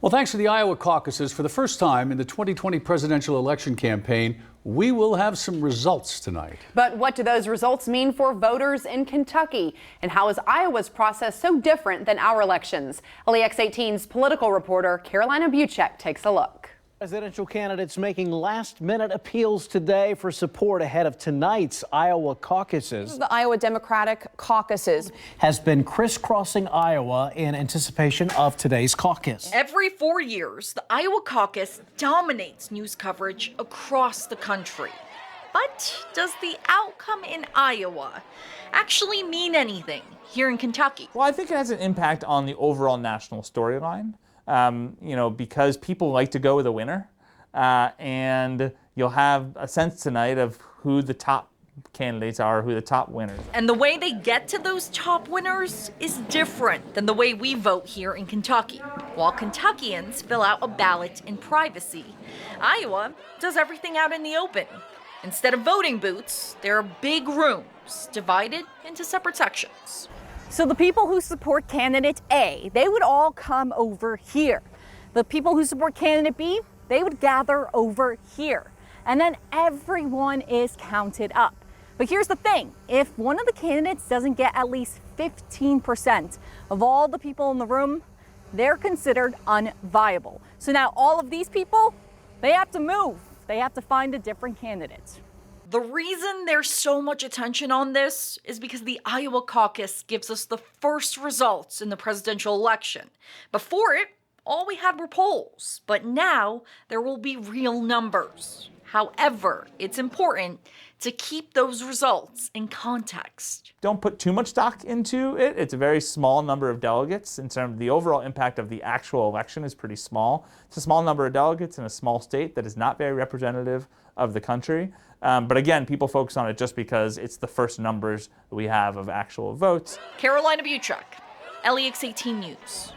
Well, thanks to the Iowa caucuses, for the first time in the 2020 presidential election campaign, we will have some results tonight. But what do those results mean for voters in Kentucky? And how is Iowa's process so different than our elections? LEX 18's political reporter Carolina Buchek takes a look. Presidential candidates making last-minute appeals today for support ahead of tonight's Iowa caucuses. The Iowa Democratic caucuses has been crisscrossing Iowa in anticipation of today's caucus. Every 4 years, the Iowa caucus dominates news coverage across the country. But does the outcome in Iowa actually mean anything here in Kentucky? Well, I think it has an impact on the overall national storyline. Because people like to go with a winner, and you'll have a sense tonight of who the top candidates are, who the top winners. And the way they get to those top winners is different than the way we vote here in Kentucky. While Kentuckians fill out a ballot in privacy, Iowa does everything out in the open. Instead of voting booths, there are big rooms divided into separate sections. So the people who support candidate A, they would all come over here. The people who support candidate B, they would gather over here. And then everyone is counted up. But here's the thing, if one of the candidates doesn't get at least 15% of all the people in the room, they're considered unviable. So now all of these people, they have to move. They have to find a different candidate. The reason there's so much attention on this is because the Iowa caucus gives us the first results in the presidential election. Before it, all we had were polls, but now there will be real numbers. However, it's important to keep those results in context. Don't put too much stock into it. It's a very small number of delegates. In terms of the overall impact of the actual election is pretty small. It's a small number of delegates in a small state that is not very representative of the country. But again, people focus on it just because it's the first numbers that we have of actual votes. Carolina Buchek, LEX 18 News.